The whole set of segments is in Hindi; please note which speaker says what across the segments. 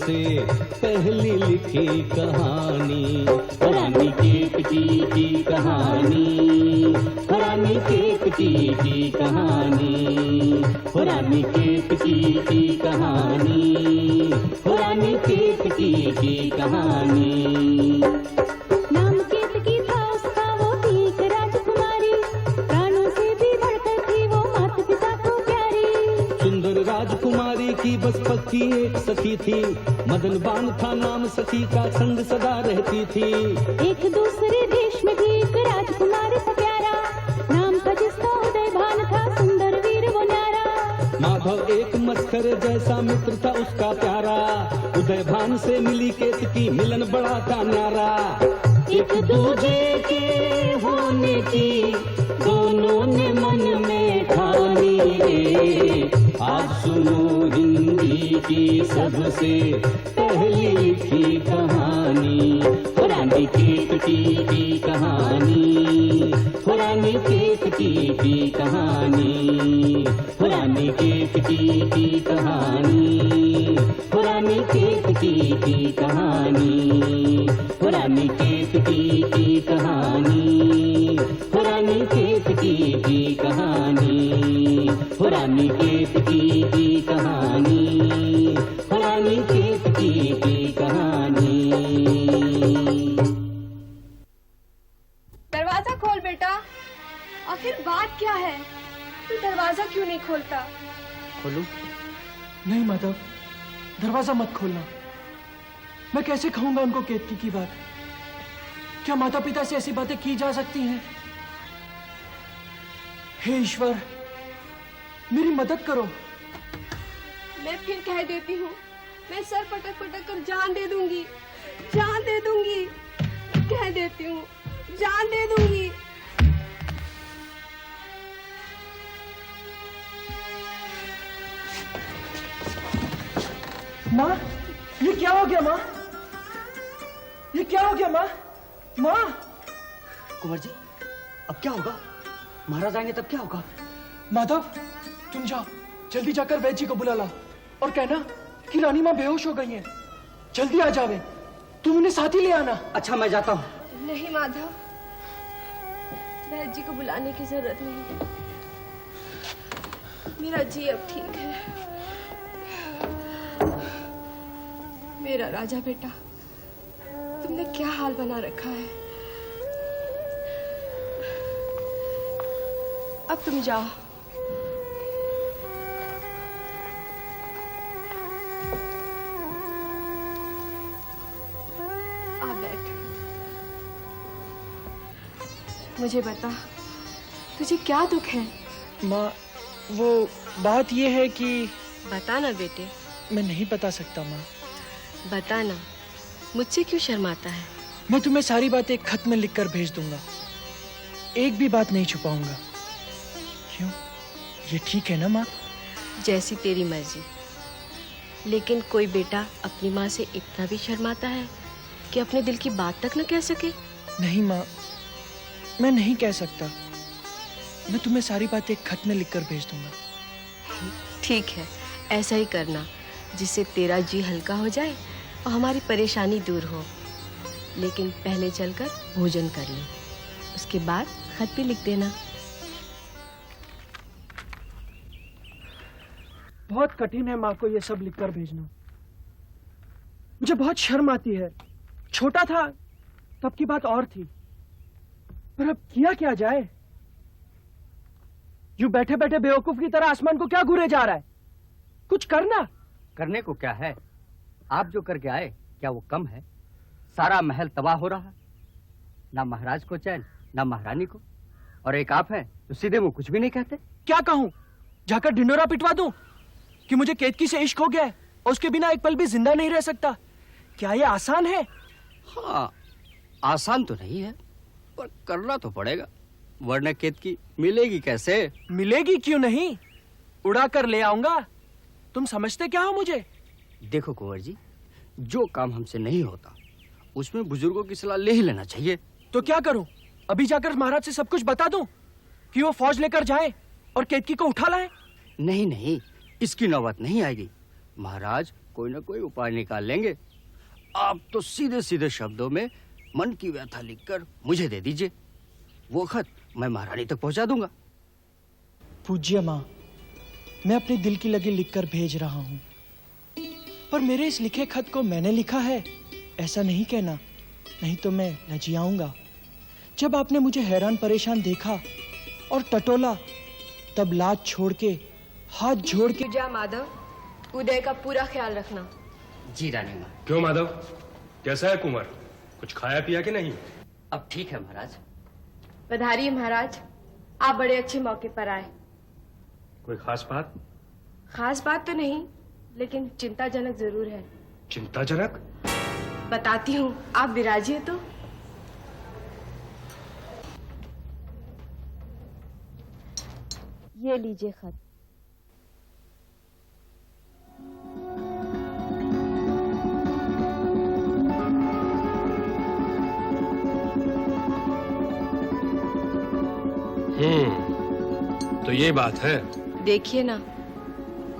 Speaker 1: सबसे पहली लिखी कहानी, रानी केतकी की कहानी, रानी केतकी की कहानी, रानी केतकी की कहानी, रानी केतकी की कहानी।
Speaker 2: नाम केतकी था उसका, वो थी एक राजकुमारी, प्राणों से भी बढ़कर थी वो माता पिता को प्यारी।
Speaker 1: सुंदर राजकुमारी की बस पक्की एक सखी थी, मदन बान था नाम सखी का, संग सदा रहती थी।
Speaker 2: एक दूसरे देश में भी एक राजकुमार था प्यारा, नाम था जिसका उदय भान था, सुंदर वीर वो न्यारा।
Speaker 1: माधव एक मस्कर जैसा मित्र था उसका प्यारा, उदय भान से मिली केतकी, मिलन बड़ा था न्यारा। एक दूजे के होने की दोनों ने मन में ठानी रे, आज सुनो हिंदी की सबसे पहली लिखी कहानी, रानी केतकी की कहानी, रानी केतकी की कहानी, रानी केतकी की कहानी, रानी केतकी की कहानी, रानी केतकी की कहानी, रानी केतकी की कहानी, रानी केतकी की कहानी, रानी केतकी की कहानी।
Speaker 3: दरवाजा खोल बेटा, आखिर बात क्या है? तू दरवाजा क्यों नहीं खोलता?
Speaker 4: खोलूं? नहीं माधव, दरवाजा मत खोलना। मैं कैसे कहूंगा उनको केतकी की बात? क्या माता पिता से ऐसी बातें की जा सकती हैं? हे ईश्वर, मेरी मदद करो।
Speaker 3: मैं फिर कह देती हूँ, मैं सर पटक पटक कर जान दे दूंगी, जान दे दूंगी, कह देती हूँ, जान दे दूंगी।
Speaker 4: माँ, ये क्या हो गया माँ? ये क्या हो गया माँ? माँ!
Speaker 5: कुंवर जी, अब क्या होगा? महाराज आएंगे तब क्या होगा?
Speaker 4: माधव, तुम जाओ, जल्दी जाकर वैद्य जी को बुला ला और कहना कि रानी माँ बेहोश हो गई हैं। जल्दी आ जावे, तुम उन्हें साथ ही ले आना।
Speaker 5: अच्छा, मैं जाता हूँ।
Speaker 3: नहीं माधव, वैद्य जी को बुलाने की जरूरत नहीं है, मेरा जी अब ठीक है। मेरा राजा बेटा, तुमने क्या हाल बना रखा है। अब तुम जाओ। आ बैठ। मुझे बता, तुझे क्या दुख है?
Speaker 4: माँ, वो बात ये है कि
Speaker 3: बता ना बेटे।
Speaker 4: मैं नहीं बता सकता माँ।
Speaker 3: बता ना, मुझसे क्यों शर्माता है?
Speaker 4: मैं तुम्हें सारी बातें एक खत में लिखकर भेज दूंगा, एक भी बात नहीं छुपाऊंगा। क्यों, ये ठीक है ना माँ?
Speaker 3: जैसी तेरी मर्जी, लेकिन कोई बेटा अपनी माँ से इतना भी शर्माता है कि अपने दिल की बात तक न कह सके?
Speaker 4: नहीं माँ, मैं नहीं कह सकता। मैं तुम्हें सारी बातें एक खत में लिखकर भेज दूंगा।
Speaker 3: ठीक है, ऐसा ही करना, जिससे तेरा जी हल्का हो जाए और हमारी परेशानी दूर हो। लेकिन पहले चलकर भोजन कर ले, उसके बाद खत भी लिख देना।
Speaker 4: बहुत कठिन है माँ को ये सब लिखकर भेजना। मुझे बहुत शर्म आती है। छोटा था तब की बात और थी, पर अब किया क्या जाए? यूं बैठे बैठे बेवकूफ की तरह आसमान को क्या घूरे जा रहा है? कुछ करना।
Speaker 5: करने को क्या है? आप जो करके आए, क्या वो कम है? सारा महल तबाह हो रहा है, ना महाराज को चैन, ना महारानी को, और एक आप हैं तो सीधे मुंह कुछ भी नहीं कहते।
Speaker 4: क्या कहूं? जाकर ढिंडोरा पिटवा दूं कि मुझे केतकी से इश्क हो गया है और उसके बिना एक पल भी जिंदा नहीं रह सकता? क्या ये आसान है?
Speaker 5: हाँ, आसान तो नहीं है, पर करना तो पड़ेगा, वरना केतकी मिलेगी कैसे?
Speaker 4: मिलेगी क्यों नहीं, उड़ा कर ले आऊंगा। तुम समझते क्या हो मुझे?
Speaker 5: देखो कुंवर जी, जो काम हमसे नहीं होता उसमें बुजुर्गों की सलाह ले ही लेना चाहिए।
Speaker 4: तो क्या करूं? अभी जाकर महाराज से सब कुछ बता दूं कि वो फौज लेकर जाए और केतकी को उठा लाए?
Speaker 5: नहीं नहीं, इसकी नौबत नहीं आएगी। महाराज कोई ना कोई उपाय निकाल लेंगे। आप तो सीधे सीधे शब्दों में मन की व्यथा लिखकर मुझे दे दीजिए, वो खत मैं महारानी तक पहुंचा दूंगा।
Speaker 4: पूज्य माँ, मैं अपने दिल की लगी लिखकर भेज रहा हूँ, पर मेरे इस लिखे खत को मैंने लिखा है ऐसा नहीं कहना, नहीं तो मैं लजियाऊंगा। जब आपने मुझे हैरान परेशान देखा और टटोला, तब लाज छोड़ के हाथ जोड़ के।
Speaker 3: जा माधव, उदय का पूरा ख्याल रखना।
Speaker 5: जी रानी माँ।
Speaker 6: क्यों माधव, कैसा है कुंवर? कुछ खाया पिया कि नहीं?
Speaker 5: अब ठीक है महाराज।
Speaker 3: पधारिए महाराज, आप बड़े अच्छे मौके पर आए।
Speaker 6: कोई खास बात?
Speaker 3: खास बात तो नहीं, लेकिन चिंताजनक जरूर है।
Speaker 6: चिंताजनक?
Speaker 3: बताती हूँ, आप विराजिए तो। ये लीजिए खत।
Speaker 6: तो ये बात है।
Speaker 3: देखिए ना,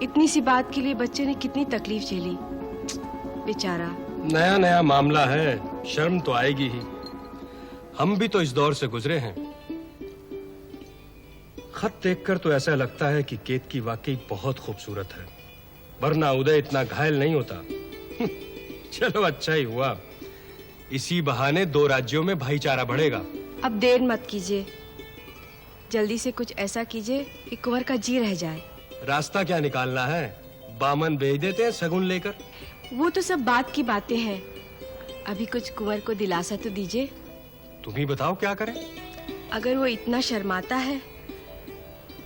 Speaker 3: इतनी सी बात के लिए बच्चे ने कितनी तकलीफ झेली, बेचारा।
Speaker 6: नया नया मामला है, शर्म तो आएगी ही। हम भी तो इस दौर से गुजरे हैं। खत देखकर तो ऐसा लगता है कि केतकी वाकई बहुत खूबसूरत है, वरना उदय इतना घायल नहीं होता। चलो अच्छा ही हुआ, इसी बहाने 2 राज्यों में भाईचारा बढ़ेगा।
Speaker 3: अब देर मत कीजिए, जल्दी से कुछ ऐसा कीजिए कि कुंवर का जी रह जाए।
Speaker 6: रास्ता क्या निकालना है? बामन भेज देते हैं शगुन लेकर।
Speaker 3: वो तो सब बात की बातें हैं, अभी कुछ कुंवर को दिलासा तो दीजिए।
Speaker 6: तुम ही बताओ क्या करें।
Speaker 3: अगर वो इतना शर्माता है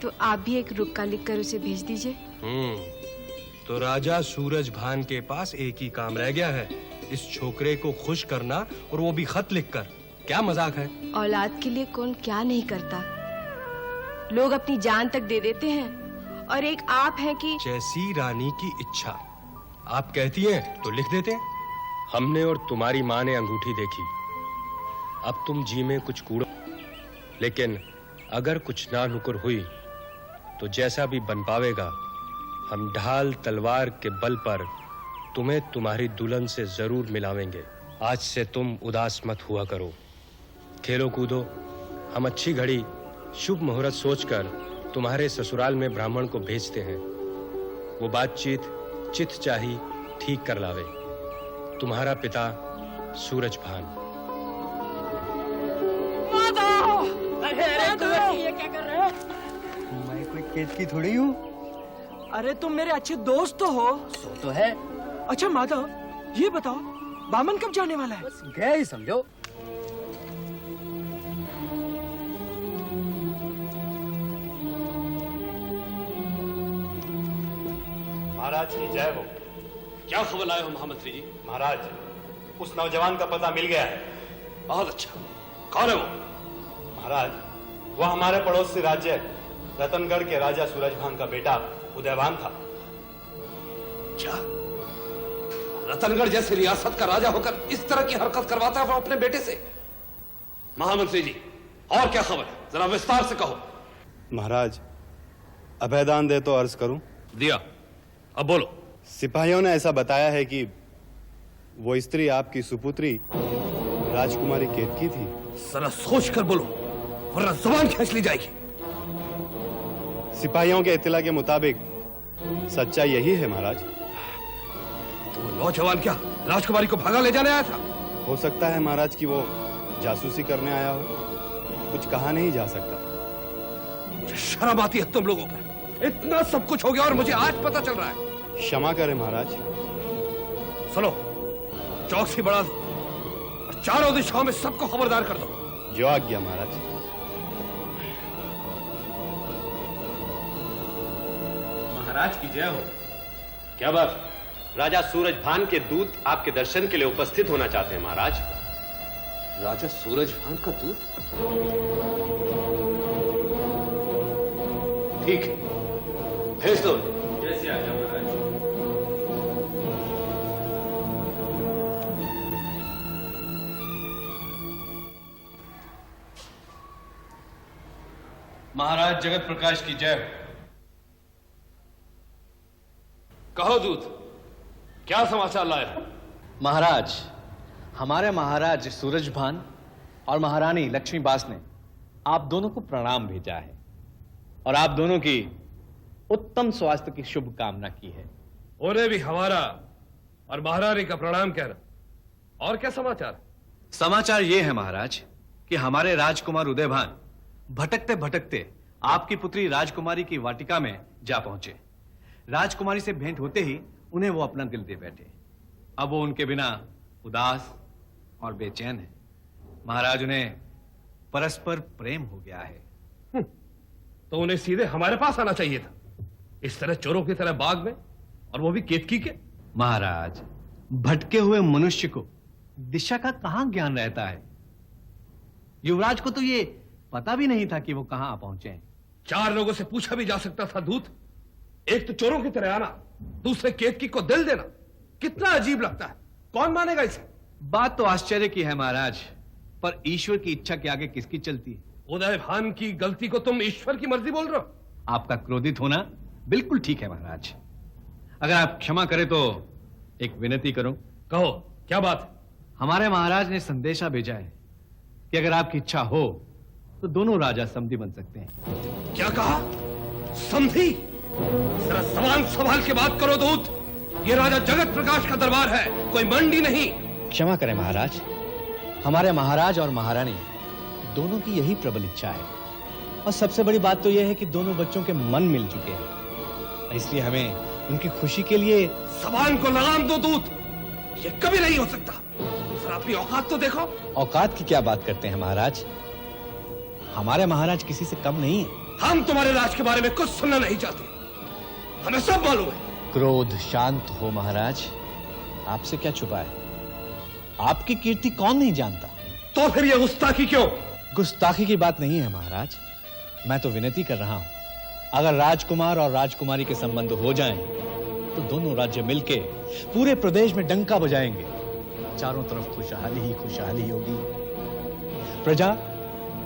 Speaker 3: तो आप भी एक रुक्का लिखकर उसे भेज दीजिए।
Speaker 6: तो राजा सूरज भान के पास एक ही काम रह गया है, इस छोकरे को खुश करना, और वो भी खत लिखकर। क्या मजाक है?
Speaker 3: औलाद के लिए कौन क्या नहीं करता। लोग अपनी जान तक दे देते हैं, और एक आप हैं कि
Speaker 6: जैसी रानी की इच्छा। आप कहती हैं तो लिख देते हैं। हमने और तुम्हारी माँ ने अंगूठी देखी, अब तुम जी में कुछ कूड़ो, लेकिन अगर कुछ ना नुकुर हुई तो जैसा भी बन पावेगा, हम ढाल तलवार के बल पर तुम्हें तुम्हारी दुल्हन से जरूर मिलावेंगे। आज से तुम उदास मत हुआ करो, खेलो कूदो। हम अच्छी घड़ी शुभ मुहूर्त सोचकर तुम्हारे ससुराल में ब्राह्मण को भेजते हैं, वो बातचीत चित चाही ठीक कर लावे। तुम्हारा पिता सूरज भान।
Speaker 4: ये क्या कर रहे हो?
Speaker 5: मैं कोई केतकी थोड़ी हूँ।
Speaker 4: अरे तुम मेरे अच्छे दोस्त तो हो।
Speaker 5: सो तो है।
Speaker 4: अच्छा माधव, ये बताओ बामन कब जाने वाला है?
Speaker 5: बस गया ही समझो।
Speaker 7: महाराज की जय हो।
Speaker 8: क्या खबर लाए हो महामंत्री जी?
Speaker 7: महाराज, उस नौजवान का पता मिल गया है।
Speaker 8: बहुत अच्छा। कौन है वो?
Speaker 7: महाराज, वह हमारे पड़ोसी राज्य रतनगढ़ के राजा सूरजभान का बेटा उदयवान था।
Speaker 8: क्या रतनगढ़ जैसी रियासत का राजा होकर इस तरह की हरकत करवाता है वो अपने बेटे से? महामंत्री जी, और क्या खबर है, जरा विस्तार से कहो।
Speaker 7: महाराज, अभयदान दे तो अर्ज करूं?
Speaker 8: दिया, अब बोलो।
Speaker 7: सिपाहियों ने ऐसा बताया है कि वो स्त्री आपकी सुपुत्री राजकुमारी केतकी थी।
Speaker 8: जरा सोच कर बोलो, वरना जुबान खींच ली जाएगी।
Speaker 7: सिपाहियों के इत्तला के मुताबिक सच्चाई यही है महाराज।
Speaker 8: तो वो नौजवान क्या राजकुमारी को भगा ले जाने आया था?
Speaker 7: हो सकता है महाराज कि वो जासूसी करने आया हो, कुछ कहा नहीं जा सकता।
Speaker 8: मुझे शर्म आती है तुम लोगों पर। इतना सब कुछ हो गया और मुझे आज पता चल रहा है।
Speaker 7: क्षमा करें महाराज।
Speaker 8: सुनो, चौकसी बढ़ा दो और चारों दिशाओं में सबको खबरदार कर दो।
Speaker 7: जो आज्ञा महाराज।
Speaker 9: महाराज की जय हो। क्या बात? राजा सूरजभान के दूत आपके दर्शन के लिए उपस्थित होना चाहते हैं महाराज।
Speaker 8: राजा सूरजभान का दूत? ठीक है, भेज दो।
Speaker 9: जैसे आज्ञा महाराज।
Speaker 10: महाराज जगत प्रकाश की जय हो।
Speaker 8: कहो दूत, क्या समाचार लाए हो?
Speaker 9: महाराज, हमारे महाराज सूरजभान और महारानी लक्ष्मीबास ने आप दोनों को प्रणाम भेजा है और आप दोनों की उत्तम स्वास्थ्य की शुभ कामना की है।
Speaker 8: उन्हें भी हमारा और महारानी का प्रणाम कहना। और क्या समाचार?
Speaker 9: समाचार यह है महाराज कि हमारे राजकुमार उदयभान भटकते भटकते आपकी पुत्री राजकुमारी की वाटिका में जा पहुंचे। राजकुमारी से भेंट होते ही उन्हें वो अपना दिल दे बैठे। अब वो उनके बिना उदास और बेचैन है। महाराज, उन्हें परस्पर प्रेम हो गया है।
Speaker 8: तो उन्हें सीधे हमारे पास आना चाहिए था, इस तरह चोरों की तरह बाग में, और वो भी केतकी के।
Speaker 9: महाराज, भटके हुए मनुष्य को दिशा का कहां ज्ञान रहता है। युवराज को तो ये पता भी नहीं था कि वो कहां पहुंचे हैं।
Speaker 8: 4 लोगों से पूछा भी जा सकता था दूत। एक तो चोरों की तरह आना, दूसरे केतकी को दिल देना, कितना अजीब लगता है। कौन मानेगा इसे?
Speaker 9: बात तो आश्चर्य की है महाराज, पर ईश्वर की इच्छा के आगे किसकी चलती है।
Speaker 8: उदयभान की गलती को तुम ईश्वर की मर्जी बोल रहे हो?
Speaker 9: आपका क्रोधित होना बिल्कुल ठीक है महाराज। अगर आप क्षमा करें तो एक विनती करूं।
Speaker 8: कहो, क्या बात है?
Speaker 9: हमारे महाराज ने संदेशा भेजा है कि अगर आपकी इच्छा हो तो दोनों राजा समधी बन सकते हैं।
Speaker 8: क्या कहा? समधी? जरा सवाल संभाल के बात करो दूत। ये राजा जगत प्रकाश का दरबार है, कोई मंडी नहीं।
Speaker 9: क्षमा करें महाराज, हमारे महाराज और महारानी दोनों की यही प्रबल इच्छा है, और सबसे बड़ी बात तो यह है कि दोनों बच्चों के मन मिल चुके हैं। इसलिए हमें उनकी खुशी के लिए
Speaker 8: सवाल को लगाम दो दूत। ये कभी नहीं हो सकता। जरा अपनी औकात तो देखो।
Speaker 9: औकात की क्या बात करते हैं महाराज? हमारे महाराज किसी से कम नहीं है।
Speaker 8: हम तुम्हारे राज के बारे में कुछ सुनना नहीं चाहते, हमें सब मालूम है।
Speaker 9: क्रोध शांत हो महाराज, आपसे क्या छुपा है? आपकी कीर्ति कौन नहीं जानता।
Speaker 8: तो फिर ये गुस्ताखी क्यों?
Speaker 9: गुस्ताखी की बात नहीं है महाराज, मैं तो विनती कर रहा हूं। अगर राजकुमार और राजकुमारी के संबंध हो जाएं, तो दोनों राज्य मिलके पूरे प्रदेश में डंका बजाएंगे। चारों तरफ खुशहाली ही खुशहाली होगी, प्रजा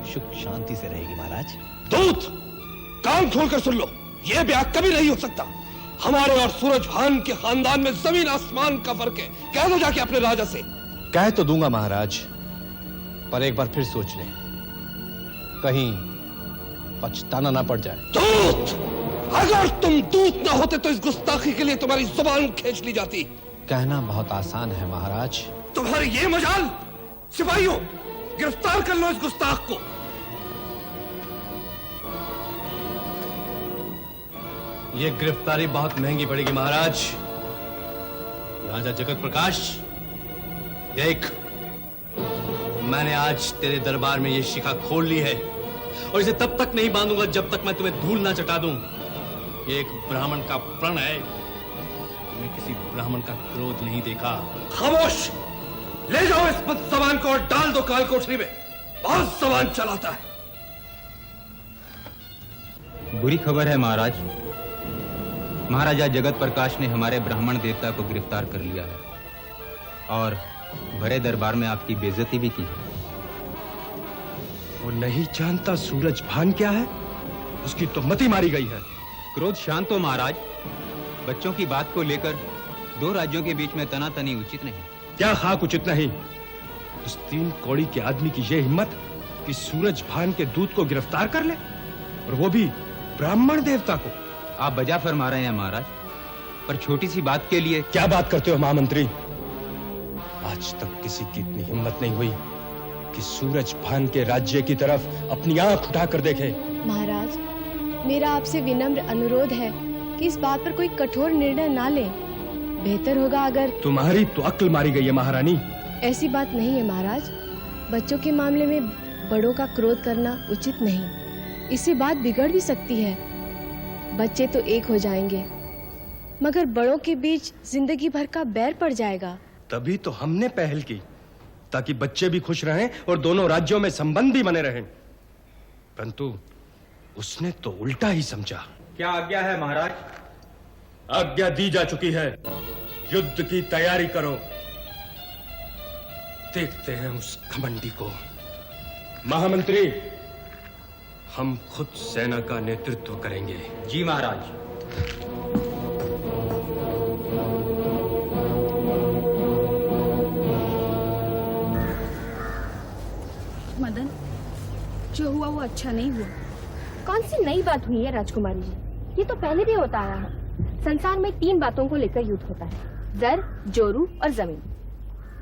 Speaker 9: सुख शांति से रहेगी महाराज।
Speaker 8: दूत, कान खोलकर सुन लो, यह ब्याह कभी नहीं हो सकता। हमारे और सूरजभान के खानदान में जमीन आसमान का फर्क है। कह दो जाके अपने राजा से।
Speaker 9: कह तो दूंगा महाराज, पर एक बार फिर सोच लें, कहीं पछताना ना पड़ जाए।
Speaker 8: दूत, अगर तुम दूत ना होते तो इस गुस्ताखी के लिए तुम्हारी जुबान खींच ली जाती।
Speaker 9: कहना बहुत आसान है महाराज।
Speaker 8: तुम्हारी ये मजाल। सिपाहियों, गिरफ्तार कर लो इस गुस्ताख को।
Speaker 9: ये गिरफ्तारी बहुत महंगी पड़ेगी महाराज। राजा जगत प्रकाश, देख, मैंने आज तेरे दरबार में ये शिखा खोल ली है, और इसे तब तक नहीं बांधूंगा जब तक मैं तुम्हें धूल ना चटा दूं। ये एक ब्राह्मण का प्रण है। मैंने किसी ब्राह्मण का क्रोध नहीं देखा।
Speaker 8: खामोश! ले जाओ इस बदजबान को और डाल दो काल कोठरी में। बहुत जबान चलाता है।
Speaker 11: बुरी खबर है महाराज, महाराजा जगत प्रकाश ने हमारे ब्राह्मण देवता को गिरफ्तार कर लिया है और भरे दरबार में आपकी बेइज्जती भी की है।
Speaker 6: वो नहीं जानता सूरजभान क्या है, उसकी तो मति मारी गई है।
Speaker 11: क्रोध शांत हो महाराज, बच्चों की बात को लेकर 2 राज्यों के बीच में तनातनी उचित नहीं।
Speaker 6: क्या खाक उचित नहीं? उस 3 कौड़ी के आदमी की यह हिम्मत कि सूरजभान के दूत को गिरफ्तार कर ले, और वो भी ब्राह्मण देवता को।
Speaker 11: आप बजा फरमा रहे हैं महाराज, पर छोटी सी बात के लिए।
Speaker 6: क्या बात करते हो महामंत्री? आज तक किसी की इतनी हिम्मत नहीं हुई कि सूरजभान के राज्य की तरफ अपनी आंख उठाकर देखे।
Speaker 3: महाराज, मेरा आपसे विनम्र अनुरोध है कि इस बात पर कोई कठोर निर्णय ना लें। बेहतर होगा अगर।
Speaker 6: तुम्हारी तो अक्ल मारी गई है महारानी।
Speaker 3: ऐसी बात नहीं है महाराज, बच्चों के मामले में बड़ों का क्रोध करना उचित नहीं। इससे बात बिगड़ भी सकती है। बच्चे तो एक हो जाएंगे, मगर बड़ों के बीच जिंदगी भर का बैर पड़ जाएगा।
Speaker 6: तभी तो हमने पहल की, ताकि बच्चे भी खुश रहें और दोनों राज्यों में संबंध भी बने रहें। परंतु उसने तो उल्टा ही समझा।
Speaker 11: क्या आज्ञा है महाराज?
Speaker 6: आज्ञा दी जा चुकी है, युद्ध की तैयारी करो। देखते हैं उस घमंडी को। महामंत्री, हम खुद सेना का नेतृत्व करेंगे।
Speaker 11: जी महाराज।
Speaker 12: जो हुआ वो अच्छा नहीं हुआ।
Speaker 3: कौन सी नई बात हुई है राजकुमारी जी? ये तो पहले भी होता आया है। संसार में 3 बातों को लेकर युद्ध होता है, जर, जोरू और जमीन।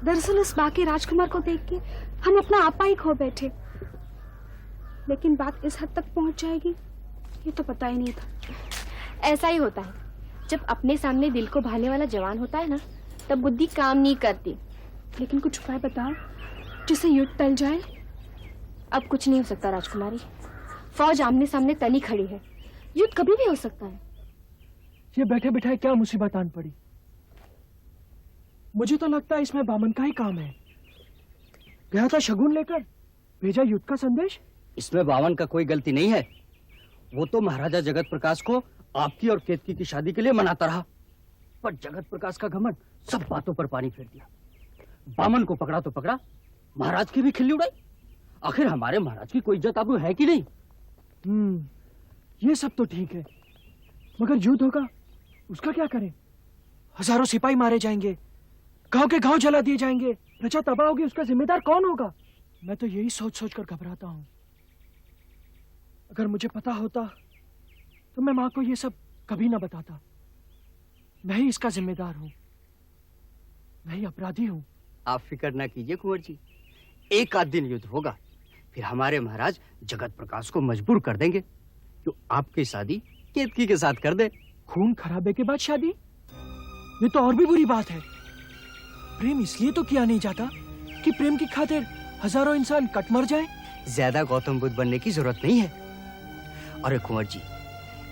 Speaker 12: दरअसल उस बाकी राजकुमार को देख के हम अपना आपा ही खो बैठे, लेकिन बात इस हद तक पहुंच जाएगी ये तो पता ही नहीं था।
Speaker 3: ऐसा ही होता है, जब अपने सामने दिल को भाने वाला जवान होता है ना, तब बुद्धि काम नहीं करती।
Speaker 12: लेकिन कुछ उपाय बताओ जिससे युद्ध टल जाए।
Speaker 3: अब कुछ नहीं हो सकता राजकुमारी, फौज आमने सामने तनी खड़ी है, युद्ध कभी भी हो सकता है।
Speaker 4: ये बैठे बिठाए क्या मुसीबत आन पड़ी? मुझे तो लगता है इसमें बामन का ही काम है। गया था शगुन लेकर, भेजा युद्ध का संदेश।
Speaker 5: इसमें बावन का कोई गलती नहीं है। वो तो महाराजा जगत प्रकाश को आपकी और केतकी की शादी के लिए मनाता रहा, पर जगत प्रकाश का घमंड सब बातों पर पानी फेर दिया। बामन को पकड़ा तो पकड़ा, महाराज की भी खिल्ली उड़ाई। आखिर हमारे महाराज की कोई इज्जत आबरू है कि नहीं?
Speaker 4: ये सब तो ठीक है, मगर युद्ध होगा उसका क्या करें? हजारों सिपाही मारे जाएंगे, गांव के गांव जला दिए जाएंगे, प्रजा तबाह होगी, उसका जिम्मेदार कौन होगा? मैं तो यही सोच सोच कर घबराता हूं। अगर मुझे पता होता तो मैं मां को ये सब कभी ना बताता। मैं ही इसका जिम्मेदार हूं, मैं ही अपराधी हूं।
Speaker 5: आप फिक्र ना कीजिए कुंवर जी, एक आध दिन युद्ध होगा, फिर हमारे महाराज जगत प्रकाश को मजबूर कर देंगे तो आपकी शादी केतकी के साथ कर दे।
Speaker 4: खून खराबे के बाद शादी? ये तो और भी बुरी बात है। प्रेम इसलिए तो किया नहीं जाता कि प्रेम की खातिर हजारों इंसान कट मर जाए।
Speaker 5: ज्यादा गौतम बुद्ध बनने की जरूरत नहीं है। अरे कुंवर जी,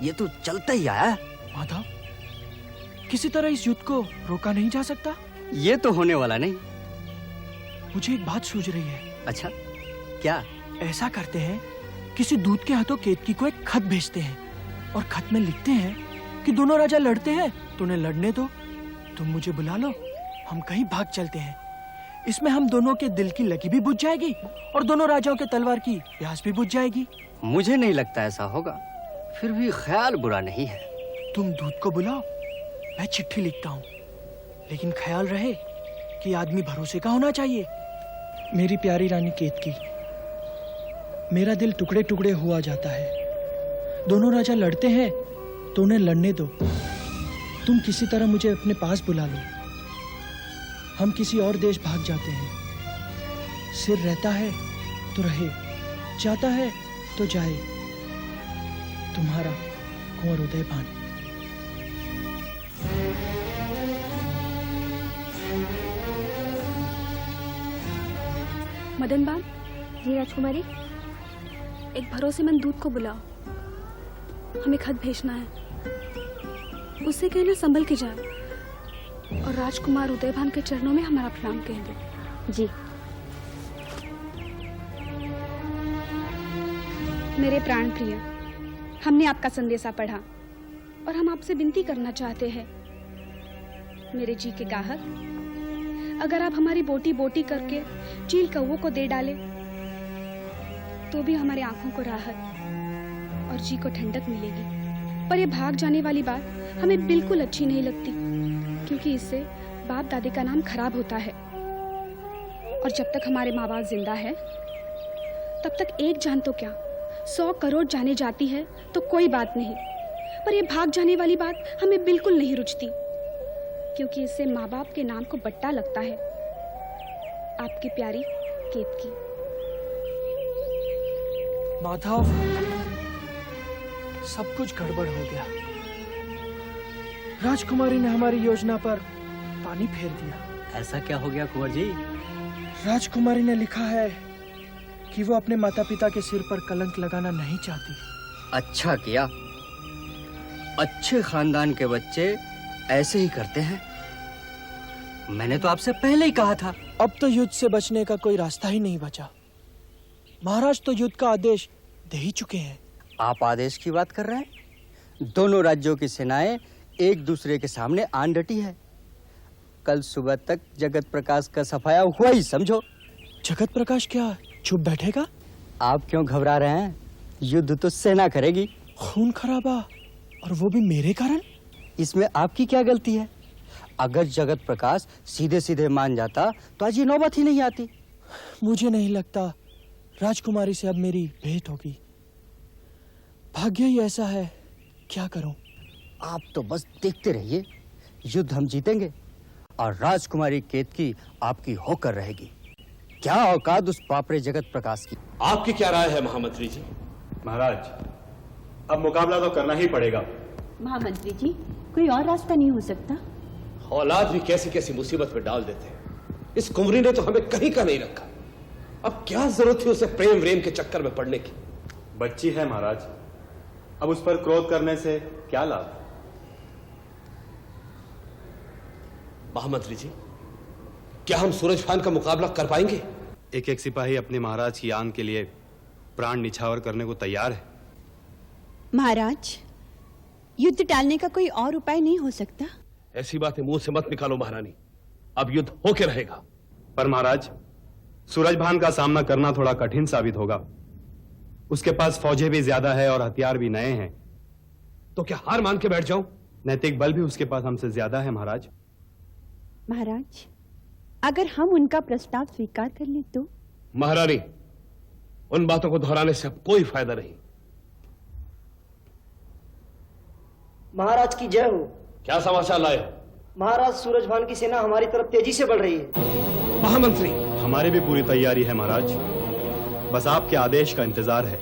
Speaker 5: ये तो चलता ही आया है।
Speaker 4: माधव, किसी तरह इस युद्ध को रोका नहीं जा सकता?
Speaker 5: ये तो होने वाला नहीं।
Speaker 4: मुझे एक बात सूझ रही है।
Speaker 5: अच्छा, क्या?
Speaker 4: ऐसा करते हैं, किसी दूत के हाथों केतकी को एक खत भेजते हैं और खत में लिखते हैं कि दोनों राजा लड़ते हैं तो उन्हें लड़ने दो, तुम मुझे बुला लो, हम कहीं भाग चलते हैं। इसमें हम दोनों के दिल की लगी भी बुझ जाएगी और दोनों राजाओं के तलवार की प्यास भी बुझ जाएगी।
Speaker 5: मुझे नहीं लगता ऐसा होगा, फिर भी ख्याल बुरा नहीं है।
Speaker 4: तुम दूत को बुलाओ, मैं चिट्ठी लिखता हूँ, लेकिन ख्याल रहे कि आदमी भरोसे का होना चाहिए। मेरी प्यारी रानी केतकी, मेरा दिल टुकड़े टुकड़े हुआ जाता है। दोनों राजा लड़ते हैं तो उन्हें लड़ने दो, तुम किसी तरह मुझे अपने पास बुला लो, हम किसी और देश भाग जाते हैं। सिर रहता है तो रहे, जाता है तो जाए। तुम्हारा कुंवर उदयभान।
Speaker 12: मदन बाम,
Speaker 3: जी राजकुमारी।
Speaker 12: एक भरोसेमंद दूत को बुलाओ, हमें खत भेजना है। उससे कहना संभल के जाए और राजकुमार उदयभान के चरणों में हमारा प्रणाम कह दे।
Speaker 3: जी।
Speaker 12: मेरे प्राण प्रिय, हमने आपका संदेशा पढ़ा और हम आपसे विनती करना चाहते हैं। मेरे जी के गाहक, अगर आप हमारी बोटी बोटी करके चील कौवों को दे डाले तो भी हमारे आंखों को राहत और जी को ठंडक मिलेगी। पर ये भाग जाने वाली बात हमें बिल्कुल अच्छी नहीं लगती, क्योंकि इससे बाप दादे का नाम खराब होता है। और जब तक हमारे माँ बाप जिंदा है तब तक एक जान तो क्या 100 करोड़ जाने जाती है तो कोई बात नहीं, पर ये भाग जाने वाली बात हमें बिल्कुल नहीं रुचती, क्योंकि इससे माँ बाप के नाम को बट्टा लगता है। आपकी प्यारी केतकी।
Speaker 4: माधव, सब कुछ गड़बड़ हो गया। राजकुमारी ने हमारी योजना पर पानी फेर दिया।
Speaker 5: ऐसा क्या हो गया कुंवर जी?
Speaker 4: राजकुमारी ने लिखा है कि वो अपने माता पिता के सिर पर कलंक लगाना नहीं चाहती।
Speaker 5: अच्छा किया, अच्छे खानदान के बच्चे ऐसे ही करते हैं। मैंने तो आपसे पहले ही कहा था।
Speaker 4: अब तो युद्ध से बचने का कोई रास्ता ही नहीं बचा। महाराज तो युद्ध का आदेश दे ही चुके हैं।
Speaker 5: आप आदेश की बात कर रहे हैं? दोनों राज्यों की सेनाएं एक दूसरे के सामने आन डटी है। कल सुबह तक जगत प्रकाश का सफाया हुआ ही समझो।
Speaker 4: जगत प्रकाश क्या चुप बैठेगा?
Speaker 5: आप क्यों घबरा रहे हैं? युद्ध तो सेना करेगी।
Speaker 4: खून खराबा, और वो भी मेरे कारण?
Speaker 5: इसमें आपकी क्या गलती है? अगर जगत प्रकाश सीधे सीधे मान जाता तो आज ये नौबत ही नहीं आती।
Speaker 4: मुझे नहीं लगता राजकुमारी से अब मेरी भेंट होगी। भाग्य ही ऐसा है, क्या करूं?
Speaker 5: आप तो बस देखते रहिए, युद्ध हम जीतेंगे और राजकुमारी केतकी आपकी होकर रहेगी। क्या औकात उस पापड़े जगत प्रकाश की।
Speaker 8: आपकी क्या राय है महामंत्री जी?
Speaker 7: महाराज, अब मुकाबला तो करना ही पड़ेगा।
Speaker 2: महामंत्री जी, कोई और रास्ता नहीं हो सकता?
Speaker 8: औलाद भी कैसी कैसी मुसीबत में डाल देते हैं। इस कुंवरी ने तो हमें कहीं का नहीं रखा। अब क्या जरूरत थी उसे प्रेम व्रेम के चक्कर में पड़ने की?
Speaker 7: बच्ची है महाराज, अब उस पर क्रोध करने से क्या लाभ?
Speaker 8: महामंत्री जी, क्या हम सूरजभान का मुकाबला कर पाएंगे?
Speaker 7: एक एक सिपाही अपने महाराज की आन के लिए प्राण निछावर करने को तैयार है।
Speaker 2: महाराज, युद्ध टालने का कोई और उपाय नहीं हो सकता?
Speaker 8: ऐसी बातें मुंह से मत निकालो महारानी, अब युद्ध होके रहेगा।
Speaker 7: पर महाराज, सूरजभान का सामना करना थोड़ा कठिन साबित होगा। उसके पास फौजें भी ज्यादा है और हथियार भी नए हैं।
Speaker 8: तो क्या हार मान के बैठ जाऊं?
Speaker 7: नैतिक बल भी उसके पास हमसे ज्यादा है महाराज।
Speaker 2: महाराज, अगर हम उनका प्रस्ताव स्वीकार कर लें तो?
Speaker 8: महारानी, उन बातों को दोहराने से अब कोई फायदा नहीं।
Speaker 13: महाराज की जय हो।
Speaker 8: क्या समाचार लाए हो?
Speaker 13: महाराज, सूरजभान की सेना हमारी तरफ तेजी से बढ़ रही है।
Speaker 8: महामंत्री,
Speaker 7: हमारी भी पूरी तैयारी है महाराज, बस आपके आदेश का इंतजार है।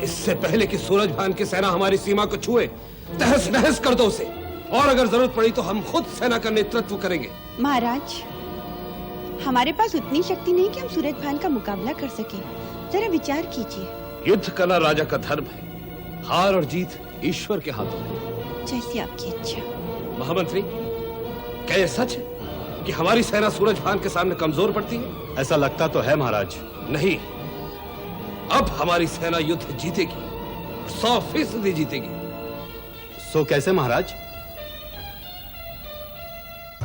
Speaker 8: इससे पहले कि सूरजभान की सेना हमारी सीमा को छुए, तहस नहस कर दो उसे, और अगर जरूरत पड़ी तो हम खुद सेना का नेतृत्व करेंगे।
Speaker 2: महाराज, हमारे पास उतनी शक्ति नहीं कि हम सूरजभान का मुकाबला कर सके। जरा विचार कीजिए।
Speaker 8: युद्ध करना राजा का धर्म है, हार और जीत ईश्वर के हाथों में।
Speaker 2: जैसी आपकी इच्छा।
Speaker 8: महामंत्री, क्या यह सच है कि हमारी सेना सूरजभान के सामने कमजोर पड़ती है?
Speaker 7: ऐसा लगता तो है महाराज।
Speaker 8: नहीं, अब हमारी सेना युद्ध जीतेगी, 100% जीतेगी।
Speaker 7: सो कैसे महाराज?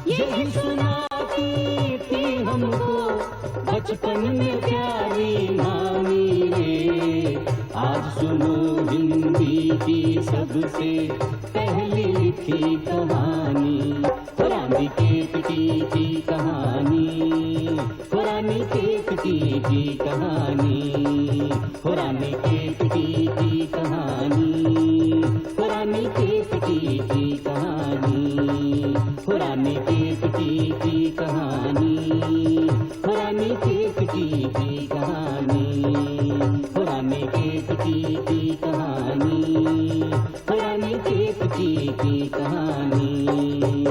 Speaker 1: यही सुनाती थी हमको बचपन में प्यारी नानी रे, आज सुनो हिंदी की सबसे पहली लिखी कहानी। पुरानी केतकी की कहानी, पुरानी केतकी की कहानी, पुरानी केतकी की कहानी, पुरानी केतकी की कहानी, पुरानी केतकी की कहानी, पुरानी केतकी की कहानी, पुरानी केतकी की कहानी, पुरानी केतकी की कहानी।